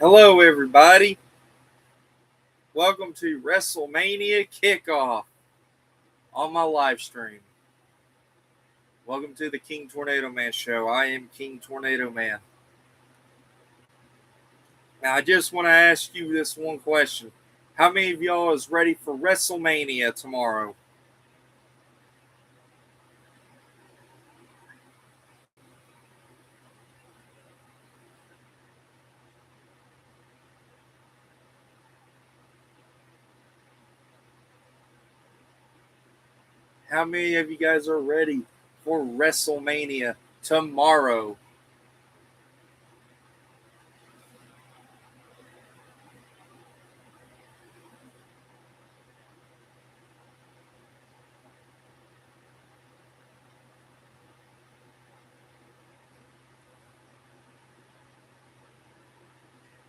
Hello, everybody. Welcome to Wrestlemania Kickoff on my live stream. Welcome to the King Tornado Man show. I am King Tornado Man. Now, I just want to ask you this one question. How many of y'all is ready for Wrestlemania tomorrow? How many of you guys are ready for WrestleMania tomorrow?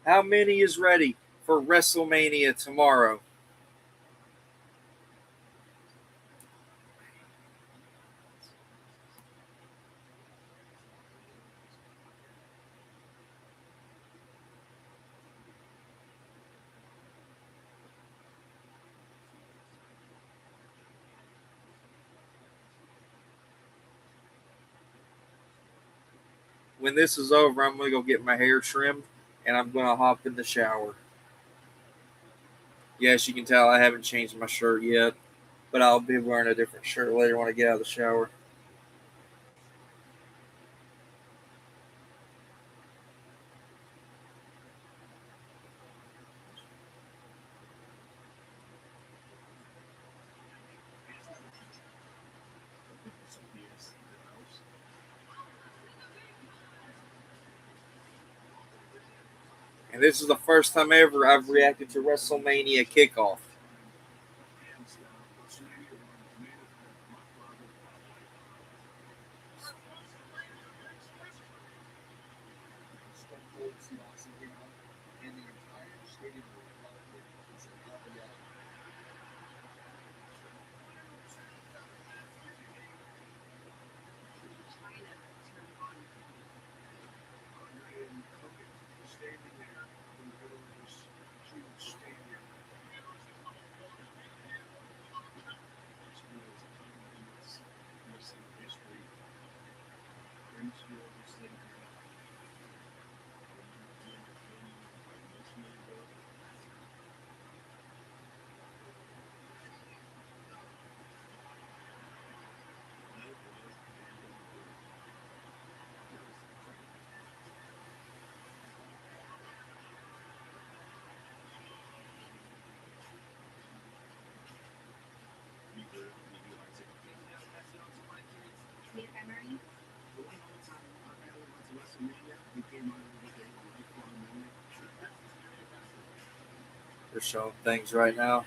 How many is ready for WrestleMania tomorrow? When this is over, I'm going to go get my hair trimmed and I'm going to hop in the shower. Yes, you can tell I haven't changed my shirt yet, but I'll be wearing a different shirt later when I get out of the shower. And this is the first time ever I've reacted to WrestleMania Kickoff. They're showing things right now.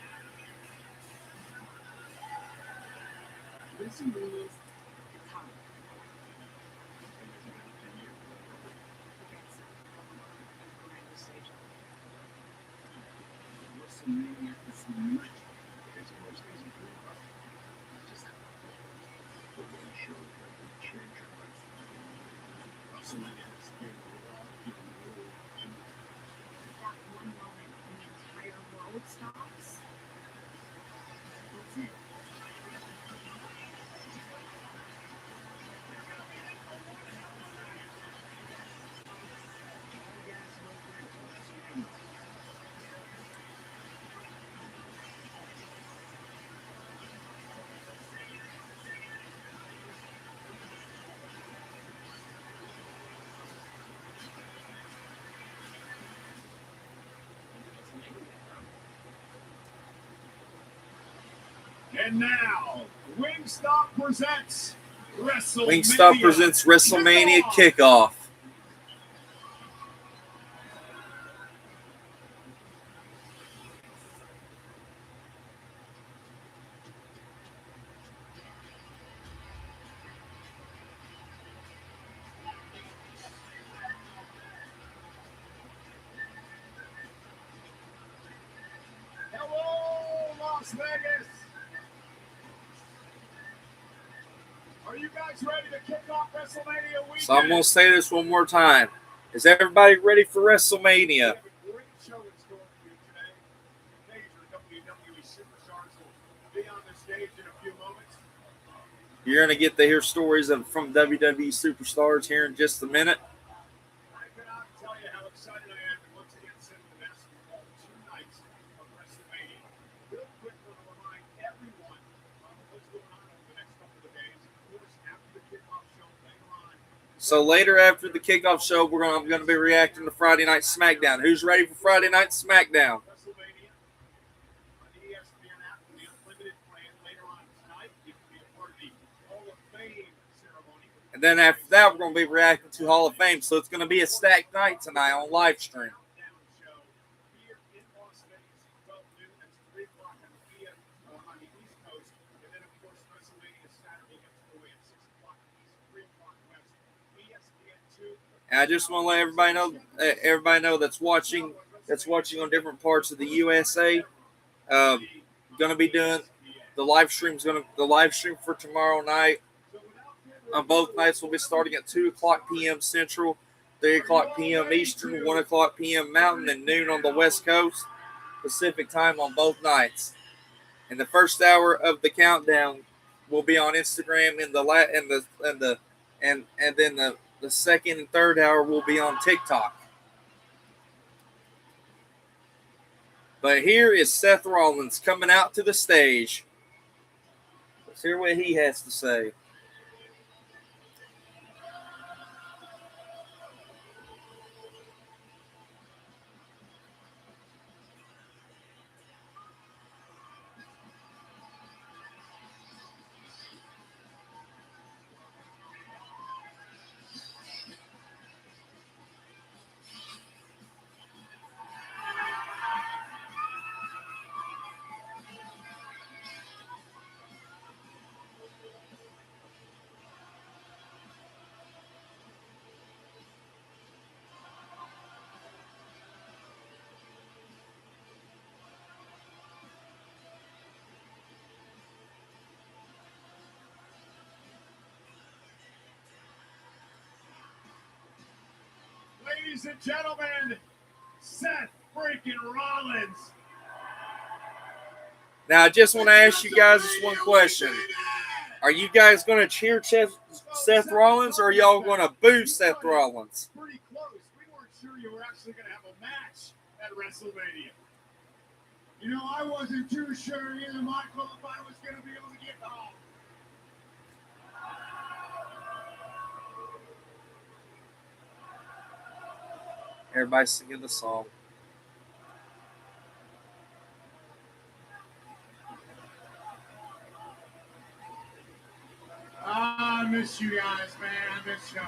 And now, Wingstop presents WrestleMania Kickoff. Hello, Las Vegas. Are you guys ready to kick off WrestleMania weekend? So I'm going to say this one more time. Is everybody ready for WrestleMania? show in store for you today. Major WWE superstars will be on the stage in a few moments. You're going to get to hear stories from WWE superstars here in just a minute. I cannot tell you how excited I am to once again send the best of all 2 nights of WrestleMania. Real quick, I want to remind everyone what's going on over the next couple of days. Of course, after the kickoff show later on. So later after the kickoff show, I'm going to be reacting to Friday Night SmackDown. Who's ready for Friday Night SmackDown? WrestleMania on the ESPN app for the Unlimited plan later on tonight. You can be a part of the Hall of Fame ceremony. And then after that, we're going to be reacting to Hall of Fame. So it's going to be a stacked night tonight on live stream. Countdown show here in Las Vegas, 12 noon. That's 3 o'clock on the East Coast. And then, of course, WrestleMania Saturday gets away at 6 o'clock East, 3 o'clock West. ESPN 2. And I just want to let everybody know that's watching on different parts of the USA. Going to be doing the live stream for tomorrow night. On both nights, will be starting at 2 o'clock p.m. Central, 3 o'clock p.m. Eastern, 1 o'clock p.m. Mountain, and noon on the West Coast Pacific time on both nights. And the first hour of the countdown will be on Instagram, and then the second and third hour will be on TikTok. But here is Seth Rollins coming out to the stage. Let's hear what he has to say. Ladies and gentlemen, Seth freaking Rollins. Now, I just want to ask you guys this one question. Are you guys going to cheer Seth Rollins, or are y'all going to boo Seth Rollins? Pretty close. We weren't sure you were actually going to have a match at WrestleMania. You know, I wasn't too sure either, Michael, if I was going to be able to get home. Everybody's singing the song. I miss you guys, man. I miss you.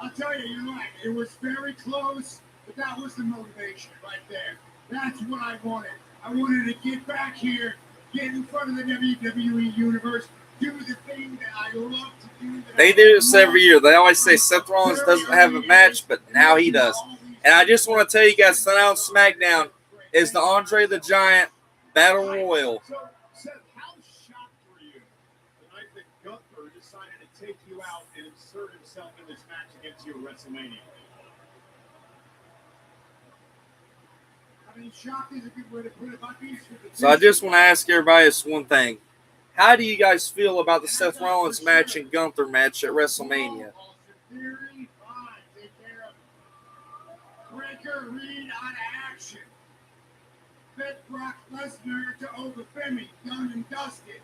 I'll tell you, you're right. It was very close, but that was the motivation right there. That's what I wanted. I wanted to get back here, get in front of the WWE Universe, do the thing that I love to do. They do this every year. They always say Seth Rollins doesn't have a match, but now he does. And I just want to tell you guys, tonight on SmackDown is the Andre the Giant Battle Royal. So, Seth, how shocked were you the night that Gunther decided to take you out and insert himself in this match against you at WrestleMania? I mean, shocked is a good way to put it. So I just want to ask everybody this one thing. How do you guys feel about the Seth Rollins match and Gunther match at WrestleMania? Breaker Reed out of action. Bet Brock Lesnar to overfemi, done and dusted.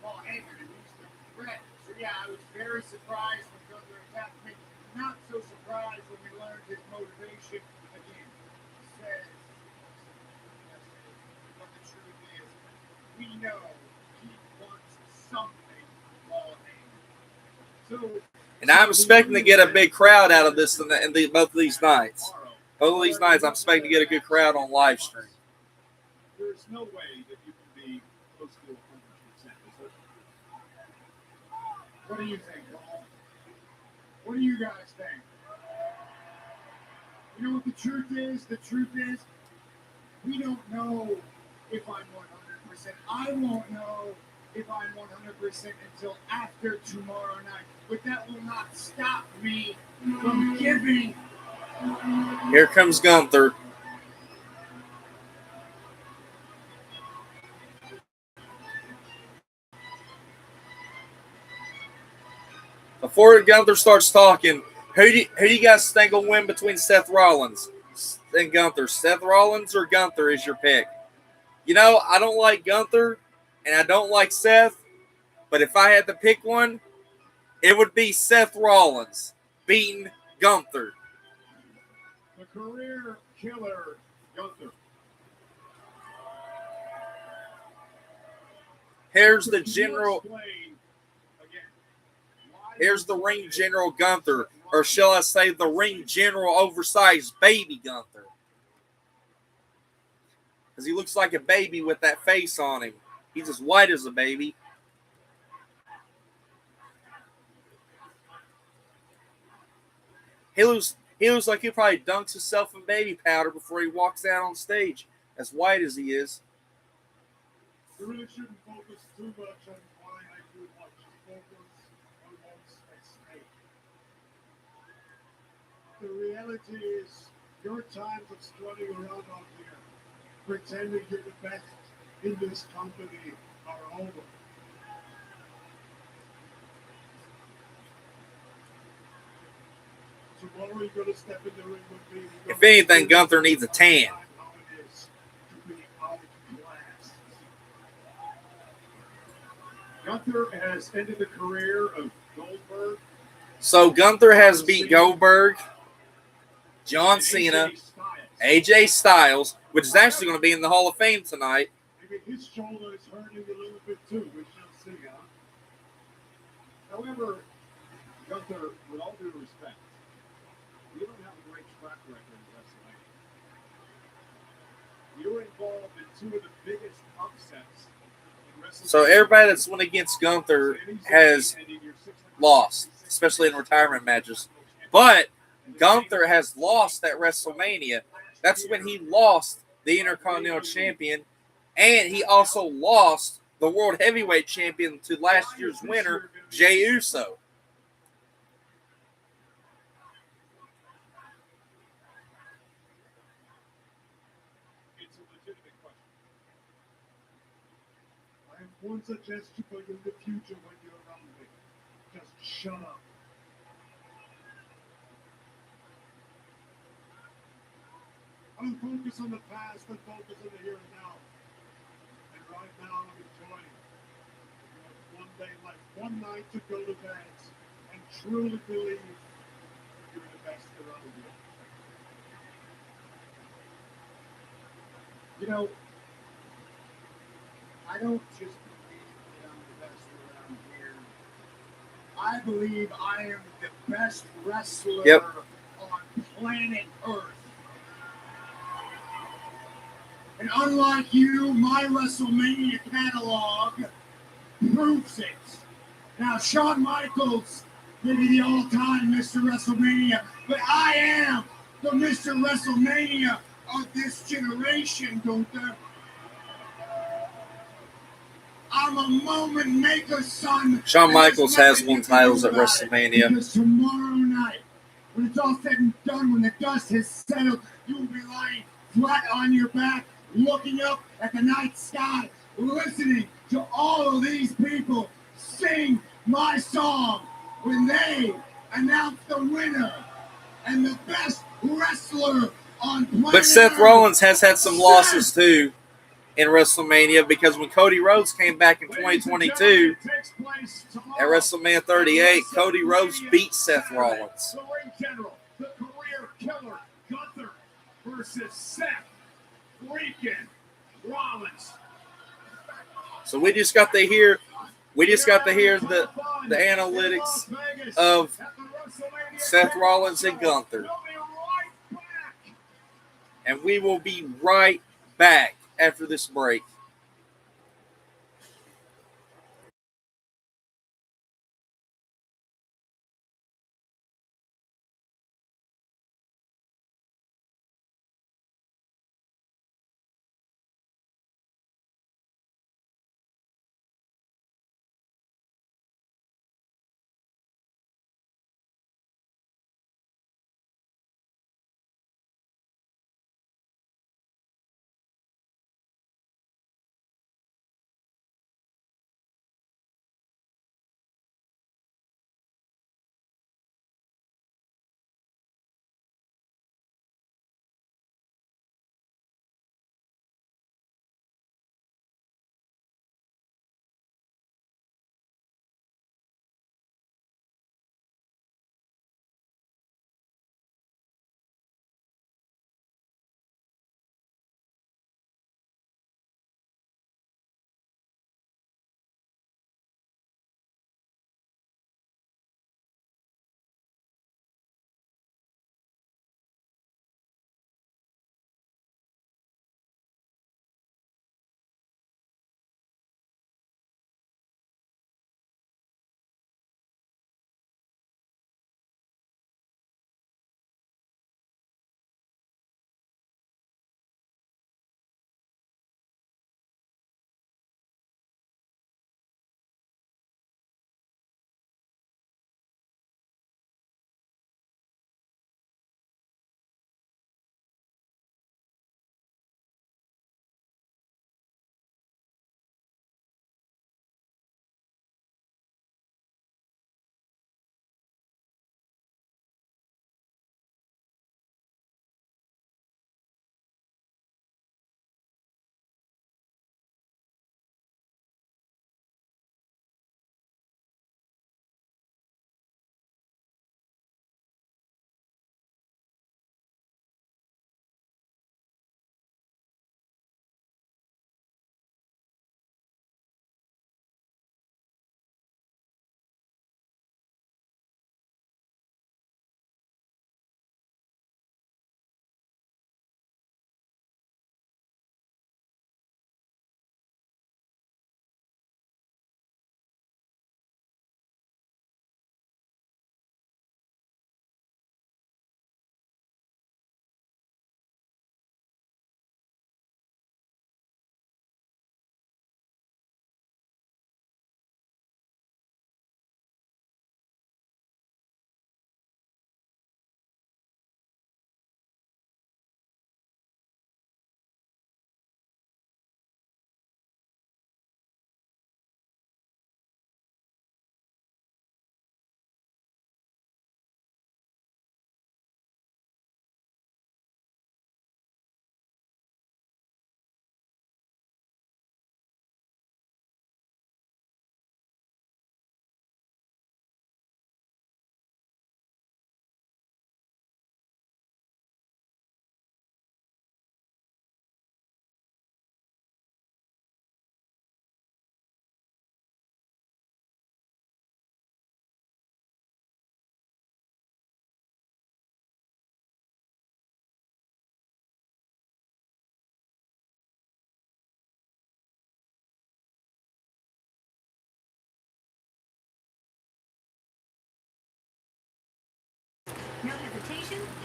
Paul Heyman and he's the threat. So yeah, I was very surprised when Gunther attacked me. Not so surprised when we learned his motivation. Again, says what the truth is. We know he wants something Paul Heyman. So. And I'm expecting to get a big crowd out of this in both of these nights. Both of these nights, I'm expecting to get a good crowd on live stream. There's no way that you can be close to 100%. What do you think, Paul? What do you guys think? You know what the truth is? The truth is, we don't know if I'm 100%. I won't know if I'm 100% until after tomorrow night. But that will not stop me from giving. Here comes Gunther. Before Gunther starts talking, who do you guys think will win between Seth Rollins and Gunther? Seth Rollins or Gunther is your pick? You know, I don't like Gunther and I don't like Seth, but if I had to pick one, it would be Seth Rollins beating Gunther. The career killer, Gunther. Here's the general. Here's the ring general Gunther, or shall I say the ring general oversized baby Gunther. Because he looks like a baby with that face on him. He's as white as a baby. He looks like he probably dunks himself in baby powder before he walks out on stage, as white as he is. You really shouldn't focus too much on why I do much. Focus on what's at stake. The reality is, your times of strutting around out here, pretending you're the best in this company, are over. Tomorrow you're going to step in the ring with me. If anything, Gunther needs a tan. Gunther has ended the career of Goldberg. So Gunther has beat Goldberg, John Cena, AJ Styles, which is actually going to be in the Hall of Fame tonight. Maybe his shoulder is hurting a little bit too. We shall see, huh? However, Gunther, with all due respect, you don't have a great track record in WrestleMania. You were involved in two of the biggest upsets. So everybody that's went against Gunther has lost, especially in retirement matches. But Gunther has lost at WrestleMania. That's when he lost the Intercontinental Champion, and he also lost the World Heavyweight Champion to last year's winner, Jey Uso. One suggestion for you in the future when you're around me. Just shut up. I don't focus on the past, I focus on the here and now. And right now I'm enjoying one day left, one night to go to bed, and truly believe you're the best around here. You know, I don't just I believe I am the best wrestler on planet Earth. And unlike you, my WrestleMania catalog proves it. Now, Shawn Michaels may be the all-time Mr. WrestleMania, but I am the Mr. WrestleMania of this generation, Gunther. I'm a moment maker, son. Shawn Michaels has won titles at WrestleMania. Because tomorrow night, when it's all said and done, when the dust has settled, you will be lying flat on your back, looking up at the night sky, listening to all of these people sing my song when they announce the winner and the best wrestler on planet But Seth Earth. Rollins has had some losses too in WrestleMania, because when Cody Rhodes came back in 2022 at WrestleMania 38, Cody Rhodes beat Seth Rollins. The ring general, the career killer, Gunther versus Seth freaking Rollins. So we just got to hear the analytics of Seth Rollins and Gunther. And we will be right back after this break.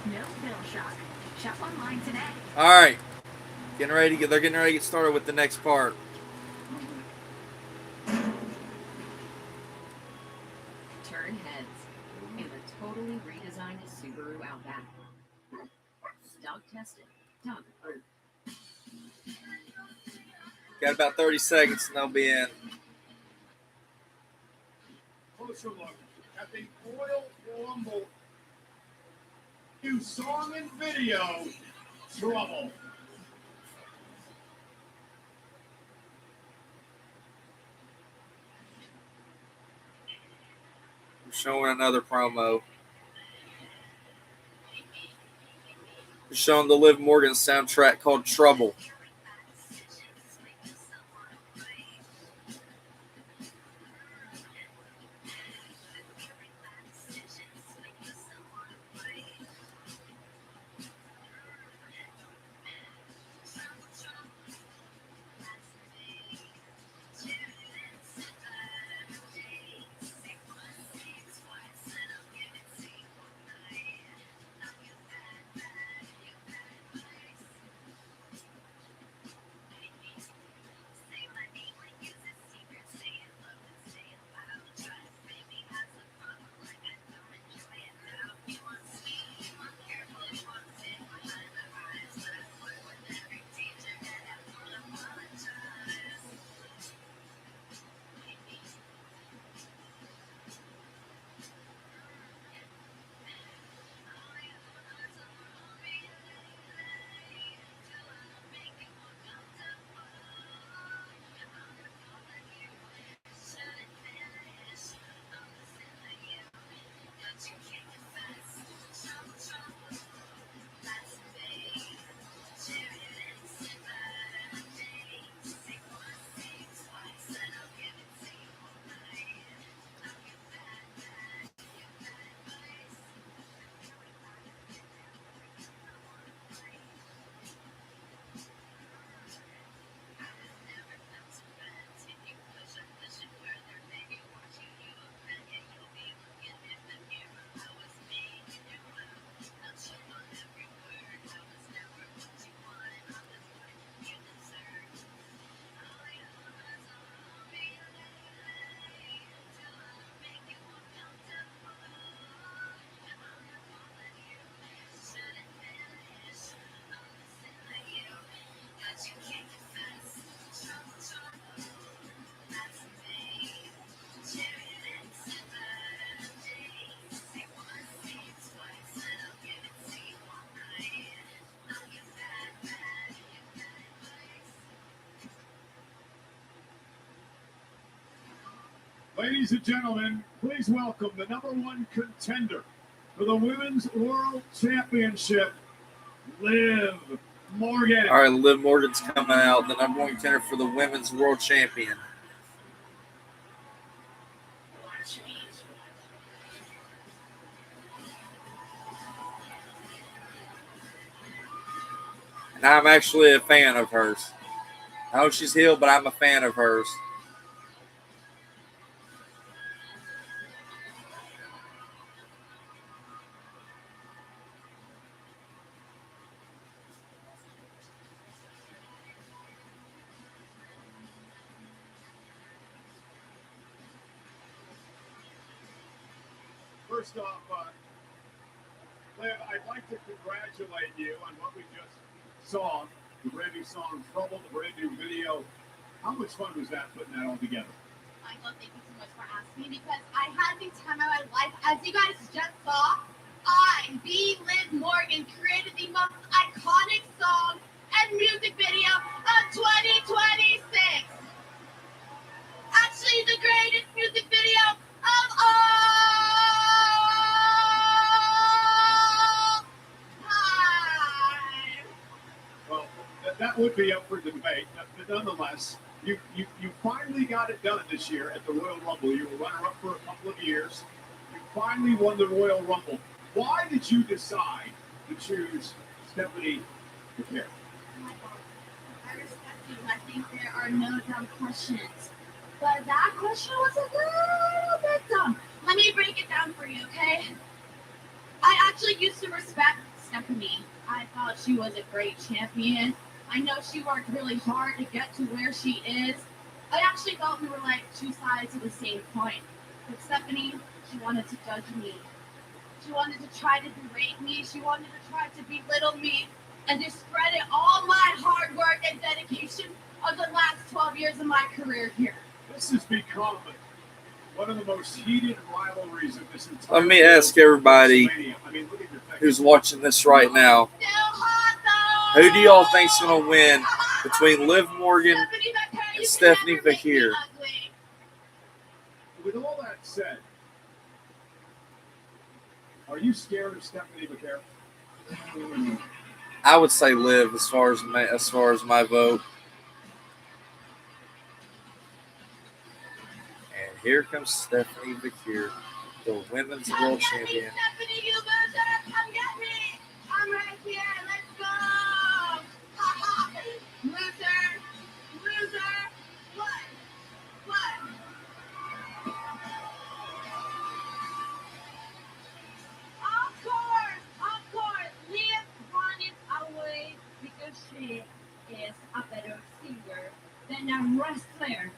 No bill shock. Shop online today. All right. They're getting ready to get started with the next part. Turn heads in the totally redesigned Subaru Outback. Dog tested. Dog approved. Got about 30 seconds and they'll be in. Closer look at the Royal Rumble. New song and video, Trouble. We're showing another promo. We're showing the Liv Morgan soundtrack called Trouble. Ladies and gentlemen, please welcome the #1 contender for the Women's World Championship, Liv Morgan. All right, Liv Morgan's coming out, the #1 contender for the Women's World Champion. And I'm actually a fan of hers. I know she's healed, but I'm a fan of hers. First off, Liv, I'd like to congratulate you on what we just saw, the brand new song Trouble, the brand new video. How much fun was that putting that all together? Michael, thank you so much for asking me because I had the time of my life. As you guys just saw, I, the Liv Morgan, created the most iconic song and music video of 2026. Actually, the greatest music video of all time. Well, that would be up for debate, but nonetheless, you finally got it done this year at the Royal Rumble. You were runner-up for a couple of years. You finally won the Royal Rumble. Why did you decide to choose Stephanie McCare? Michael, I respect you. I think there are no dumb questions. But that question was a little bit dumb. Let me break it down for you, okay? I actually used to respect Stephanie. I thought she was a great champion. I know she worked really hard to get to where she is. I actually thought we were like two sides of the same coin. But Stephanie, she wanted to judge me. She wanted to try to berate me. She wanted to try to belittle me and discredit all my hard work and dedication of the last 12 years of my career here. This has become one of the most heated rivalries of this entire. Let me ask everybody look at your who's watching this right now, Still hot though. who do y'all think's going to win between Liv Morgan Stephanie Becker, and you Stephanie can never make me Bakir? ugly. With all that said, are you scared of Stephanie Becker? I would say Liv as far as my vote. And here comes Stephanie Bakir, the women's Come world get me, champion. Stephanie, you loser! Come get me! I'm right here. Let's go! Ha ha! Loser! Loser! What? What? Of course! Liv won it away because she is a better singer than a wrestler.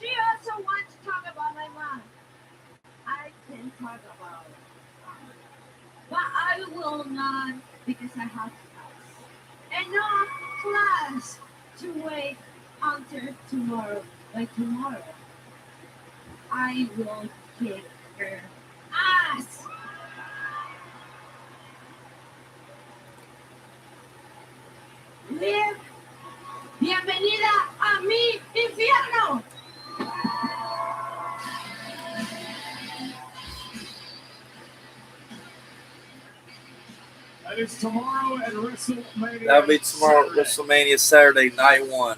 She also wants to talk about my mom. I can talk about it. But I will not because I have class. Enough class to wait until tomorrow. By tomorrow, I will kick her ass. Liv, bienvenida a mi infierno. That is tomorrow at WrestleMania. That'll be tomorrow at WrestleMania Saturday, night one.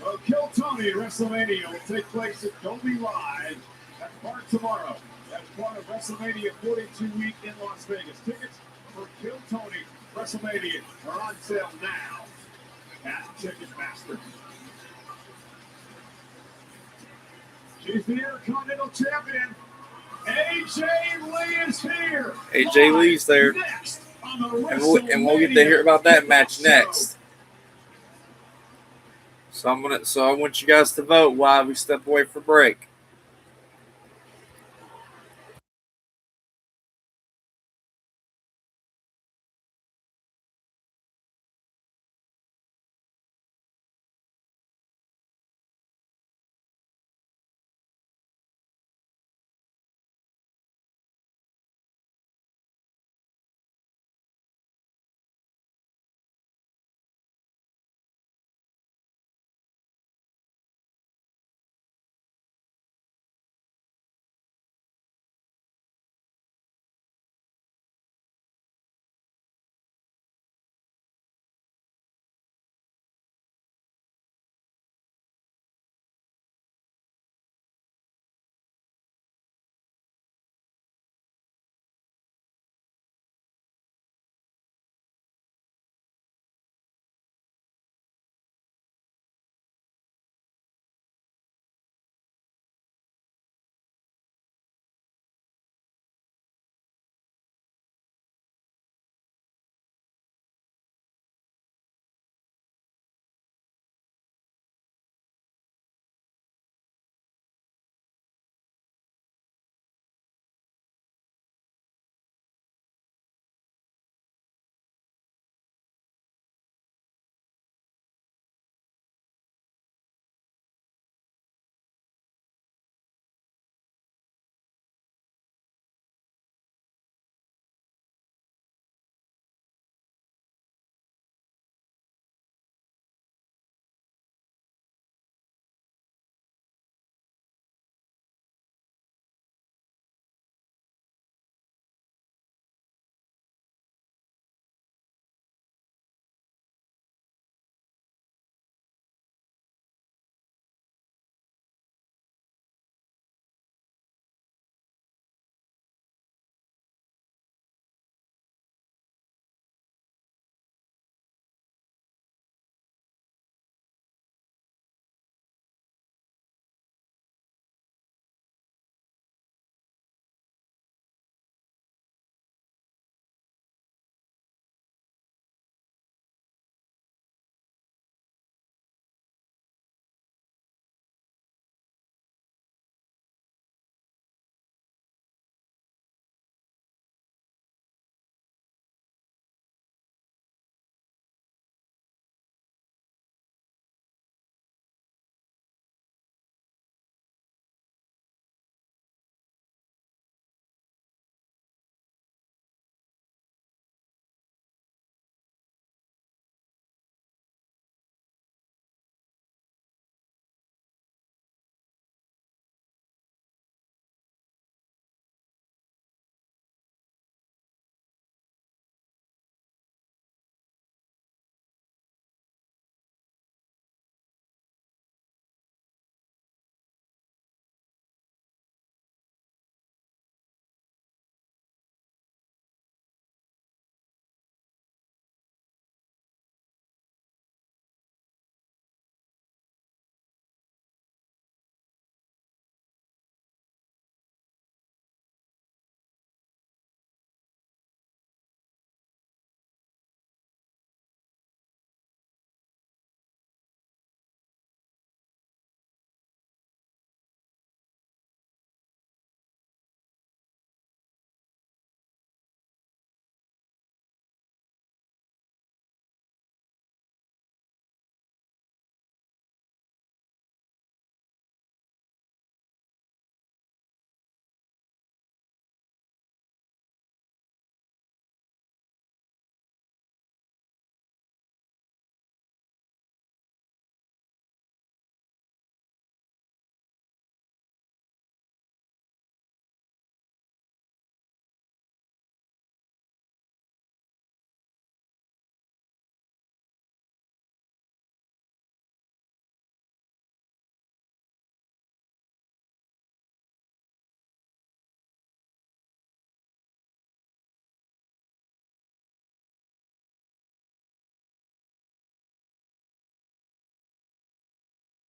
Well, Kill Tony at WrestleMania will take place at Dolby Live. That's part tomorrow. That's part of WrestleMania 42 week in Las Vegas. Tickets for Kill Tony WrestleMania are on sale now at Ticketmaster. She's the Intercontinental Champion. AJ Lee is here. AJ Lee's there. Next on the And we'll get to hear about that match next. So I want you guys to vote while we step away for break.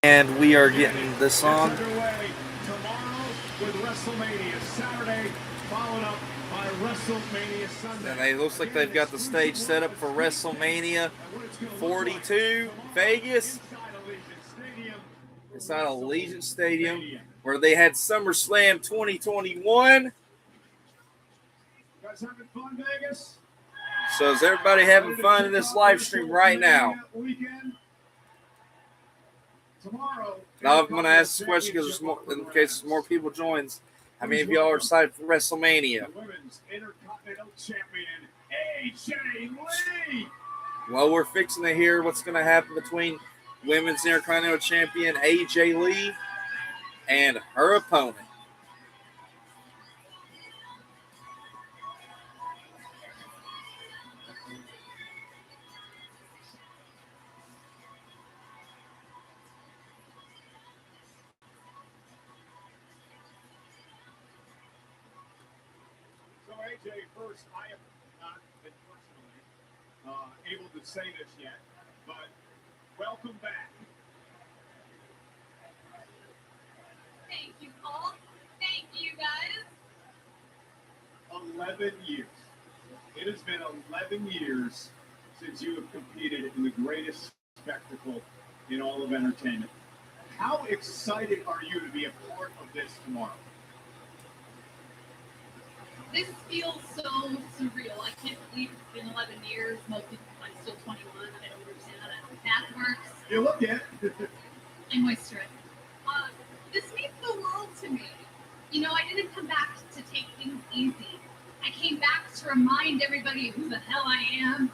And we are getting this on. Underway tomorrow with Wrestlemania. Saturday, followed up by Wrestlemania Sunday. And it looks like they've got the stage set up for WrestleMania 42, Vegas. Inside Allegiant Stadium, where they had SummerSlam 2021. You guys having fun, Vegas? So is everybody having fun in this live stream right now? Tomorrow. Now I'm going to ask this question because in case more people joins. How many of y'all are excited for WrestleMania? The Women's Intercontinental Champion, AJ Lee. Well, we're fixing to hear what's going to happen between Women's Intercontinental Champion AJ Lee and her opponent. So AJ, first, I have not been personally able to say this yet, but welcome back. Thank you, Paul. Thank you, guys. 11 years. It has been 11 years since you have competed in the greatest spectacle in all of entertainment. How excited are you to be a part of this tomorrow? This feels so surreal. I can't believe it's been 11 years. Most people, I'm still 21. I don't understand how that works. You look it. I'm moisturized. This means the world to me. You know, I didn't come back to take things easy. I came back to remind everybody who the hell I am.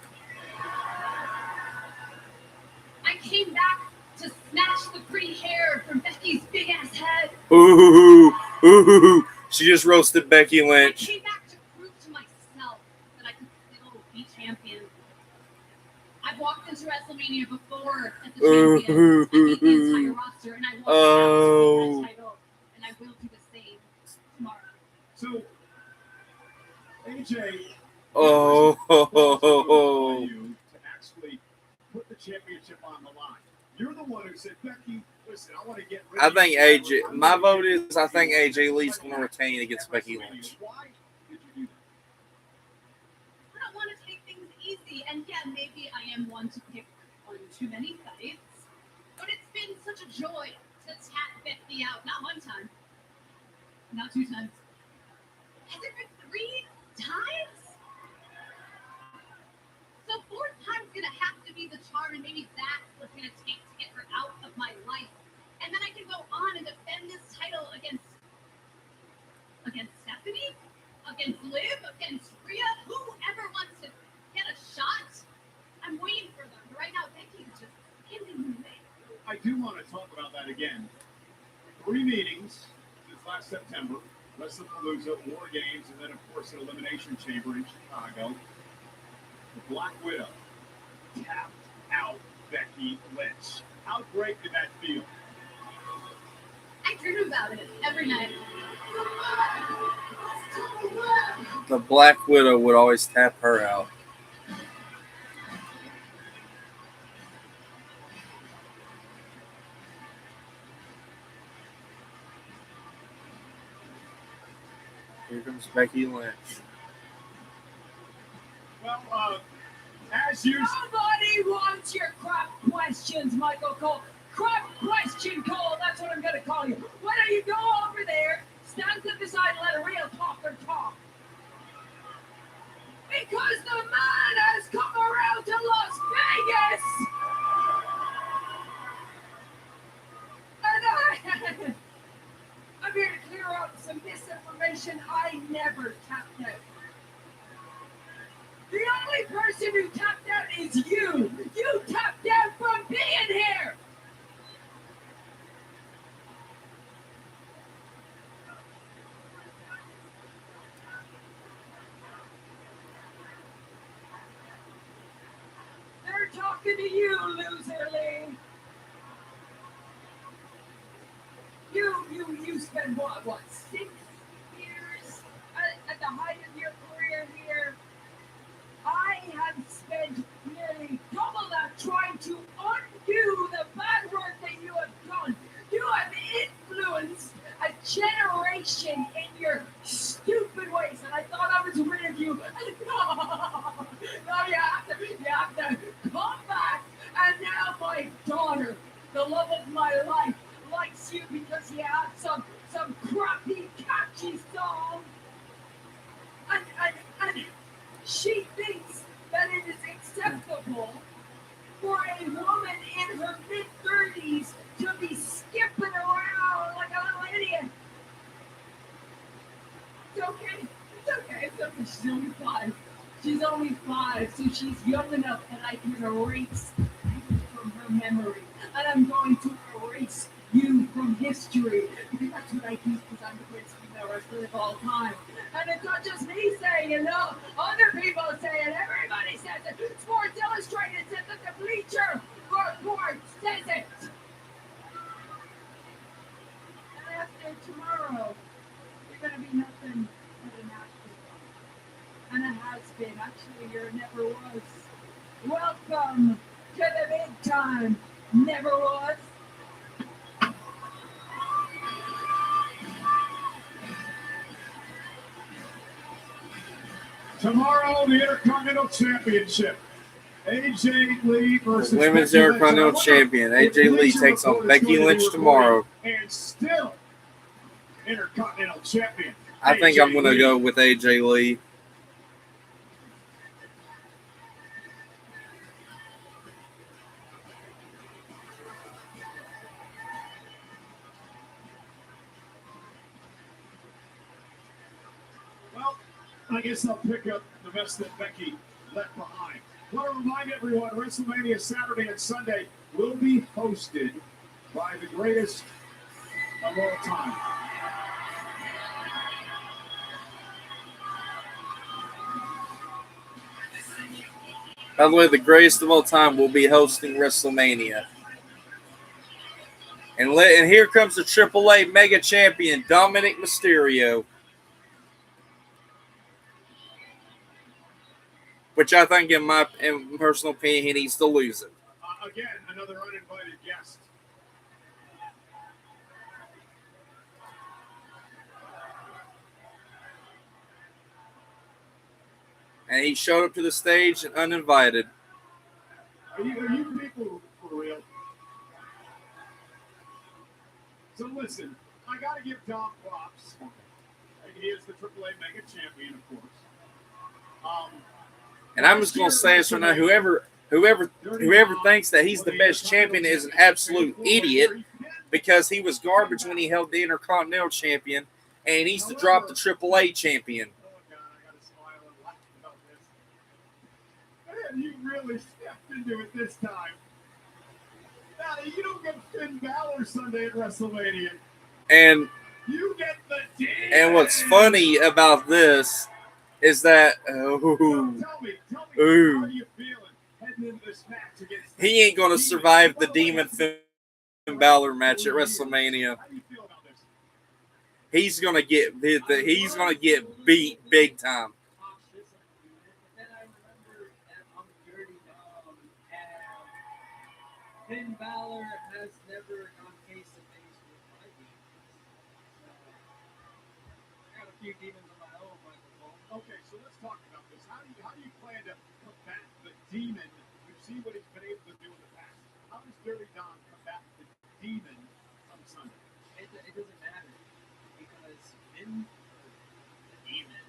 I came back to snatch the pretty hair from Becky's big ass head. Ooh. She just roasted Becky I Lynch. came back to prove to myself that I could still be champion. I've walked into WrestleMania before as the champion. I beat the entire roster, and I won the title, and I will do the same tomorrow. So, AJ, you to actually put the championship on the line. You're the one who said, Becky, listen, I want to get rid I of think you. AJ. My vote is I think AJ Lee's going to retain against Becky Lynch. Why did you do that? I don't want to take things easy, and yeah, maybe I am one to pick on too many fights, but it's been such a joy to tap Becky out. Not one time, not two times. Has it been 3 times? So fourth time's gonna have to be the charm, and maybe that's what's gonna take to get her out of my life. And then I can go on and defend this title against Stephanie, against Liv, against Rhea, whoever wants to get a shot. I'm waiting for them. But right now, Becky's just hitting me. I do want to talk about that again. 3 meetings since last September. Wrestlepalooza, War Games, and then, of course, an Elimination Chamber in Chicago. The Black Widow tapped out Becky Lynch. How great did that feel? I dream about it every night. The Black Widow would always tap her out. Here comes Becky Lynch. Well, as usual. Nobody wants your crap questions, Michael Cole. Crap question, Cole. That's what I'm going to call you. Why don't you go over there, stand to the side, and let a real talker talk? Because the man has come around to Las Vegas. And I'm here to clear up some misinformation. I never tapped out. The only person who tapped out is you. You tapped out from being here. They're talking to you, loser Lee. You spent what, 6 years at the height of your career here? I have spent nearly double that trying to undo the bad work that you have done. love of my life, likes you because you have some crappy, catchy song. And she thinks that it is acceptable for a woman in her mid-30s to be skipping around like a little idiot. It's okay. It's okay. It's okay. She's only 5. She's only 5, so she's young enough that I can erase you from her memory. And I'm going to erase you from history. Because that's what I do, because I'm the greatest female wrestler of all time. And it's not just me saying it, no. Other people say it. Everybody says it. Sports Illustrated says it. The Bleacher Report says it. And after tomorrow, you're going to be nothing but an afterthought. And it has been. Actually, you're never was. Welcome to the big time. Never was. Tomorrow, the Intercontinental Championship. AJ Lee versus Women's Becky Lynch. Intercontinental Champion. AJ Lee takes on Becky Lynch tomorrow. And still Intercontinental Champion. I think I'm going to go with AJ Lee. Well, I guess I'll pick up the mess that Becky left behind. I want to remind everyone, WrestleMania Saturday and Sunday will be hosted by the greatest of all time. By the way, the greatest of all time will be hosting WrestleMania. And here comes the AAA Mega Champion, Dominic Mysterio. Which I think, in my personal opinion, he needs to lose it. Again, another uninvited guest. And he showed up to the stage and uninvited. Are you people for real? So listen, I got to give Dom props. He is the AAA Mega Champion, of course. And I'm just going to say this right now, whoever thinks that he's the best champion is an absolute idiot, because he was garbage when he held the Intercontinental Champion, and he needs to drop the AAA Champion. Oh, God, I got to smile and laugh about this. Man, you really stepped into it this time. Now, you don't get Finn Balor Sunday at WrestleMania. And you get the deal. And what's funny about this is that Tell me, how are you feeling heading into this match against he ain't going to survive the Demon Finn Balor match at WrestleMania. How do you feel about this? He's going to get beat big time. Finn Balor has never gone face to face with my demons. I got a few demons of my own, Michael. Okay, so let's talk about this. How do you plan to combat the demon? We've seen what he's been able to do in the past. How does Dirty Don combat the demon on Sunday? It doesn't matter, because Finn, the demon,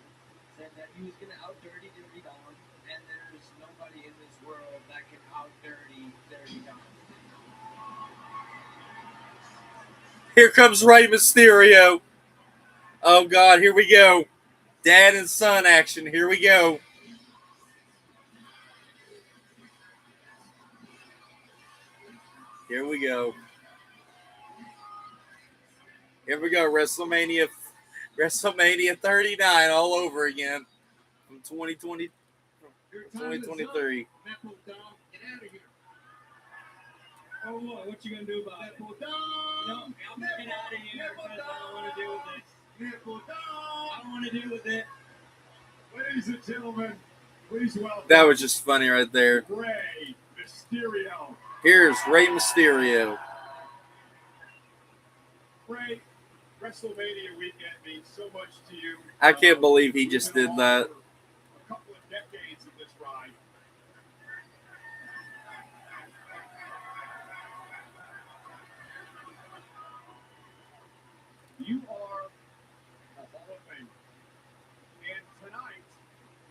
said that he was going to out-dirty Dirty Don, and there's nobody in this world that can out-dirty Dirty Don. Here comes Rey Mysterio. Oh, God, here we go. Dad and son action. Here we go. Here we go. Here we go. WrestleMania 39 all over again from 2020, 2023. Nipple Dom, get out of here. Oh, what you gonna do about it? Nipple Dom. No, I'm gonna get out of here because I don't want to deal with this. Nipple Dom. I don't want to deal with it. Ladies and gentlemen, please welcome That was just funny right there. Rey Mysterio. Here's Rey Mysterio. Rey, WrestleMania weekend means so much to you. I can't believe he just did that. A couple of decades of this ride. You are a Hall of Famer. And tonight,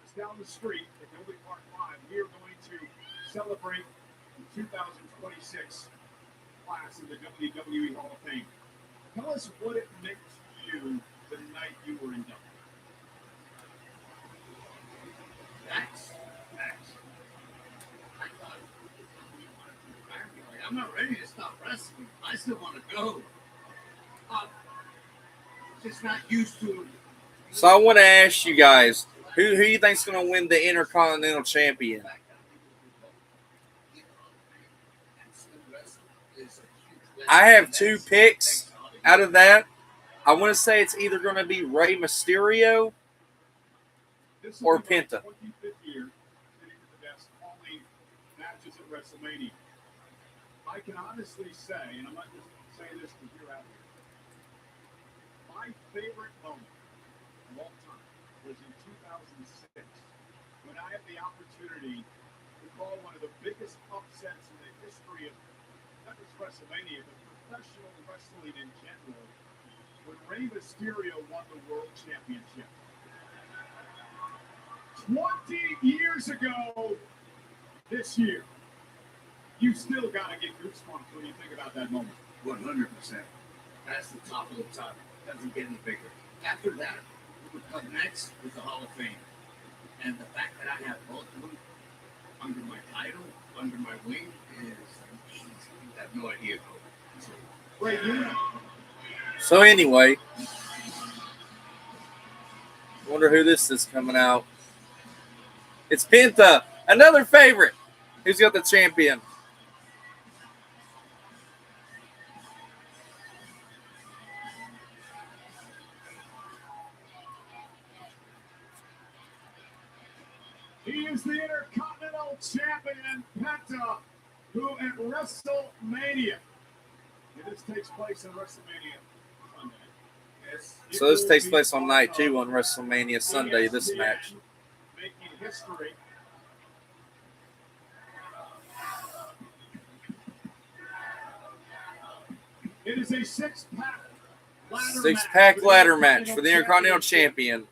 just down the street at Noble Park 5, we are going to celebrate the 2026 class in the WWE Hall of Fame. Tell us what it meant to you the night you were inducted. That's. I thought, I'm not ready to stop wrestling. I still want to go. Just not used to. So I want to ask you guys, who you think's going to win the Intercontinental Champion? I have two picks out of that. I want to say it's either going to be Rey Mysterio or Penta. 25th year sitting at the desk calling matches at Wrestlemania. I can honestly say, and I'm not just saying this because you're out here, my favorite moment of all time was in 2006 when I had the opportunity to call one of the biggest upsets in the history of not just Wrestlemania, but professional wrestling in general, when Rey Mysterio won the World Championship. 20 years ago this year. You still got to get goosebumps when you think about that moment. 100%. That's the top of the top. Doesn't get any bigger. After that, what would come next was the Hall of Fame. And the fact that I have both of them under my title, under my wing, is amazing. You have no idea. Wait, you know. So anyway, wonder who this is coming out. It's Penta, another favorite. Who's got the champion? He is the Intercontinental Champion, Penta, who at WrestleMania. And this takes place in WrestleMania Sunday. Yes, So this takes place on night 2 on WrestleMania Sunday, this match. Making history. It is a Six-pack ladder match for the Intercontinental Champion.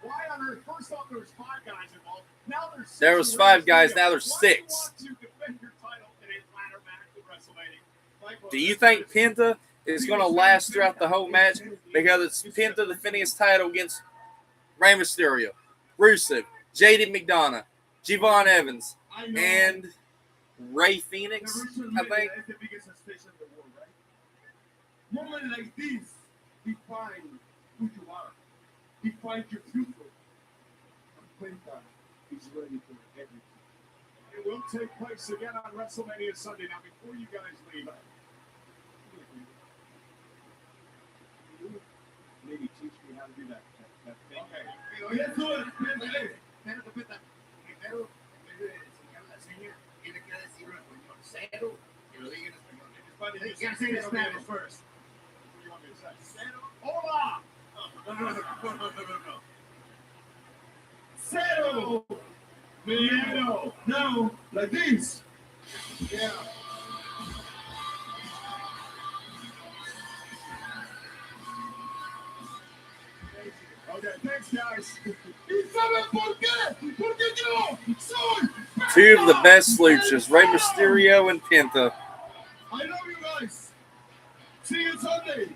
Why on earth? First off, there was 5 guys involved. Now there's 6. There was 5 guys, now there's 6. Why do you want to defend your title in a ladder match at WrestleMania? Do you think Penta is going to last throughout the whole match? Because it's Penta defending his title against Rey Mysterio, Rusev, JD McDonough, Javon Evans, and Ray Phoenix, I think. It's the biggest sensation in the world, right? Moments like this define who you are. Define your future. And Penta is ready for everything. It will take place again on WrestleMania Sunday. Now, before you guys leave, maybe teach me how to do that thing. Okay. Let's do it. Primero, enseñar la seña, tiene que decir cero, que lo diga en español. You gotta say it in Spanish first. What do you want me to say? Cero. Hola! No. Cero! Miedo! No, like this. Yeah. Okay, thanks, guys. ¿Y saben por qué? Porque yo soy 2 of the best luchas, Rey Mysterio and Penta. I love you guys. See you Sunday.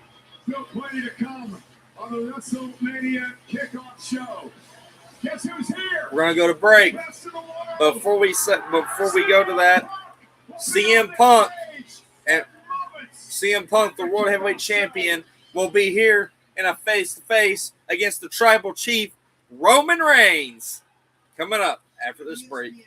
Still plenty to come on the WrestleMania Kickoff show. Guess who's here? We're going to go to break. Best in the world. Before we go to that, CM Punk, the World Heavyweight Champion, will be here in a face-to-face against the Tribal Chief, Roman Reigns. Coming up after this break.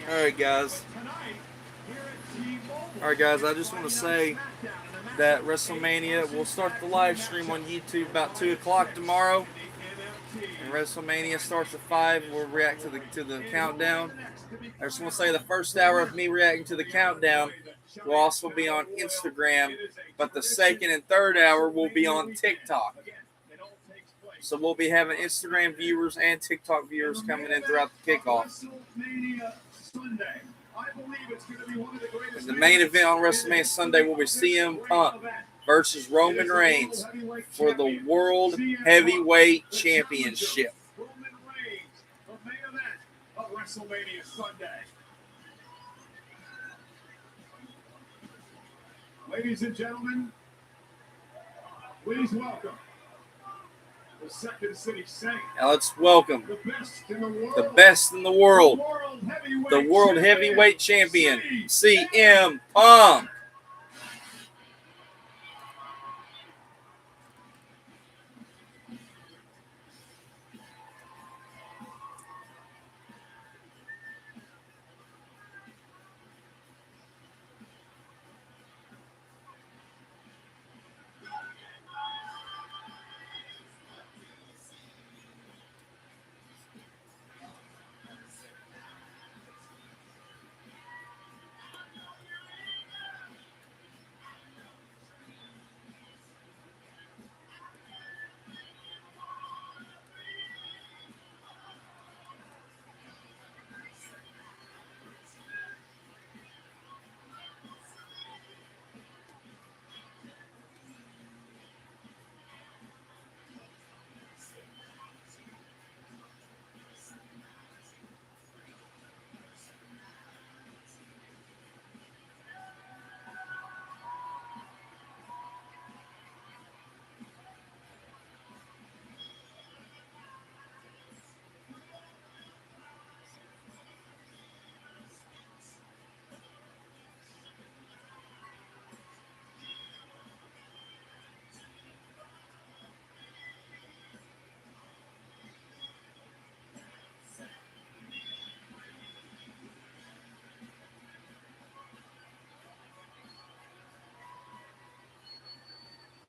All right, guys. All right, guys. I just want to say that WrestleMania will start the live stream on YouTube about 2 o'clock tomorrow. And WrestleMania starts at 5. We'll react to the countdown. I just want to say the first hour of me reacting to the countdown will also be on Instagram, but the second and third hour will be on TikTok. So we'll be having Instagram viewers and TikTok viewers coming in throughout the kickoff. And the main event on WrestleMania Sunday will be CM Punk versus Roman Reigns for the World Heavyweight Championship. WrestleMania Sunday. Ladies and gentlemen, please welcome the Second City Saint. Now let's welcome the best in the world, the World Heavyweight Champion, CM Punk.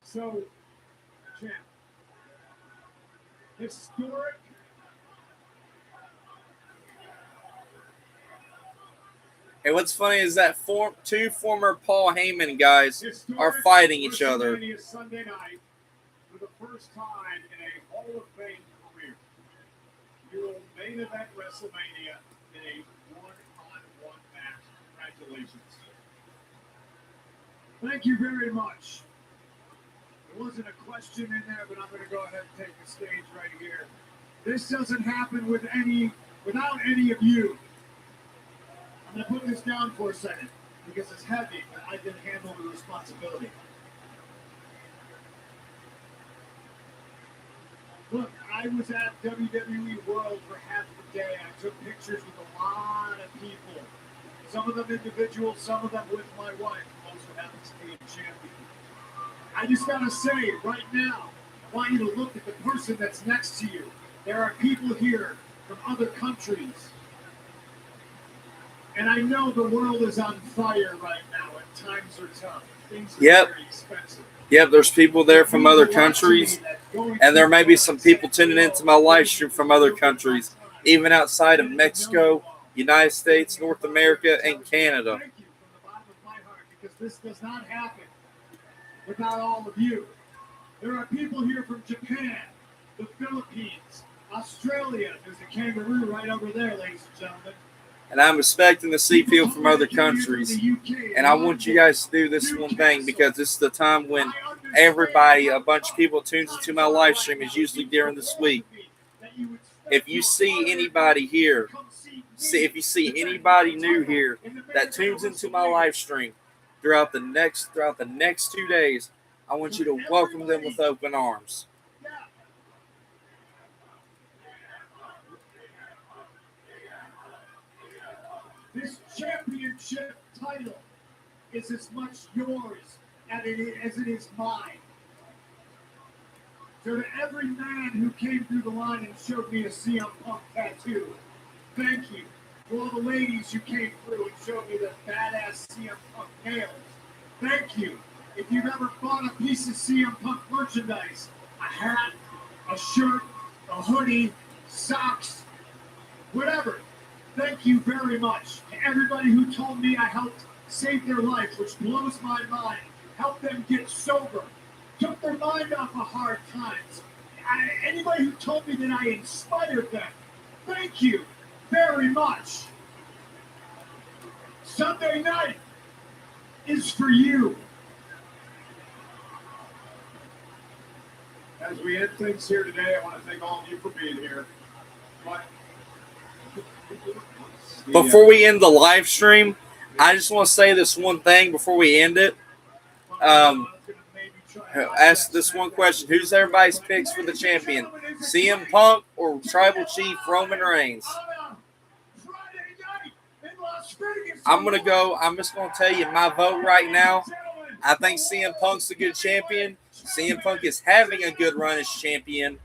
So, champ, historic. And what's funny is that two former Paul Heyman guys are fighting each other. Sunday night for the first time in a Hall of Fame career. You will main event WrestleMania in a one-on-one match. Congratulations. Thank you very much. There wasn't a question in there, but I'm going to go ahead and take the stage right here. This doesn't happen without any of you. I'm going to put this down for a second because it's heavy, but I can handle the responsibility. Look, I was at WWE World for half the day. I took pictures with a lot of people. Some of them individual, some of them with my wife, who also happens to be a champion. I just got to say, right now, I want you to look at the person that's next to you. There are people here from other countries. And I know the world is on fire right now, and times are tough. Things are very expensive. Yep, there's people there from other countries, and there may be some people tuning into my live stream from other countries, even outside of Mexico, United States, North America, and Canada. Thank you from the bottom of my heart, because this does not happen without all of you. There are people here from Japan, the Philippines, Australia. There's a kangaroo right over there, ladies and gentlemen. And I'm expecting to see people from other countries. And I want you guys to do this one thing, because this is the time when everybody, a bunch of people tunes into my live stream, is usually during this week. If you see anybody here, if you see anybody new here that tunes into my live stream throughout the next 2 days, I want you to welcome them with open arms. This championship title is as much yours as it is mine. So to every man who came through the line and showed me a CM Punk tattoo, thank you. to all the ladies who came through and showed me the badass CM Punk nails. Thank you. If you've ever bought a piece of CM Punk merchandise, a hat, a shirt, a hoodie, socks, whatever, thank you very much. To everybody who told me I helped save their life, which blows my mind, helped them get sober, took their mind off of hard times. Anybody who told me that I inspired them, thank you very much. Sunday night is for you. As we end things here today, I want to thank all of you for being here. But Before we end the live stream, I just want to say this one thing before we end it. Ask this one question: who's everybody's picks for the champion? CM Punk or Tribal Chief Roman Reigns? I'm just gonna tell you my vote right now. I think CM Punk's a good champion. CM Punk is having a good run as champion,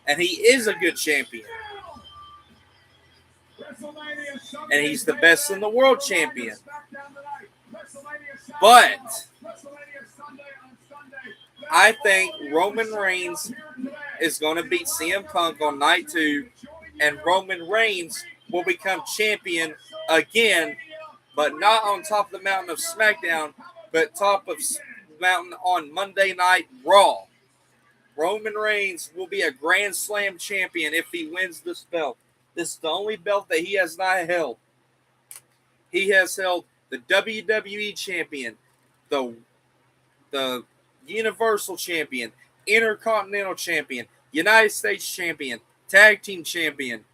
and he is a good champion. And he's the best in the world champion. But I think Roman Reigns is going to beat CM Punk on night 2, and Roman Reigns will become champion again, but not on top of the mountain of SmackDown, but top of mountain on Monday Night Raw. Roman Reigns will be a Grand Slam champion if he wins this belt. This is the only belt that he has not held. He has held the WWE champion, the Universal champion, Intercontinental champion, United States champion, Tag Team champion.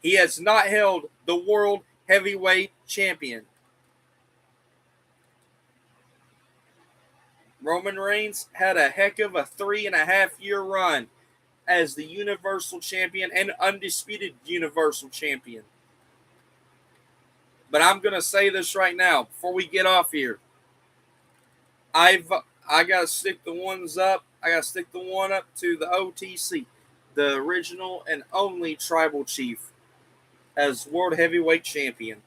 He has not held the World Heavyweight champion. Roman Reigns had a heck of a 3.5-year run as the Universal Champion and undisputed Universal Champion. But I'm going to say this right now before we get off here. I got to stick the ones up. I got to stick the one up to the OTC, the original and only Tribal Chief, as World Heavyweight Champion.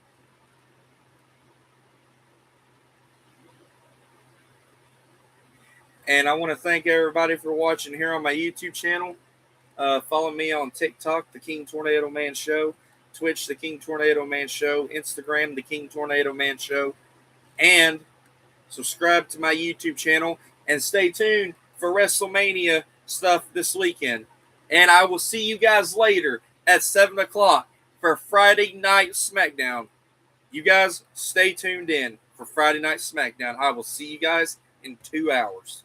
And I want to thank everybody for watching here on my YouTube channel. Follow me on TikTok, The King Tornado Man Show, Twitch, The King Tornado Man Show, Instagram, The King Tornado Man Show, and subscribe to my YouTube channel, and stay tuned for WrestleMania stuff this weekend. And I will see you guys later at 7 o'clock for Friday Night SmackDown. You guys stay tuned in for Friday Night SmackDown. I will see you guys in 2 hours.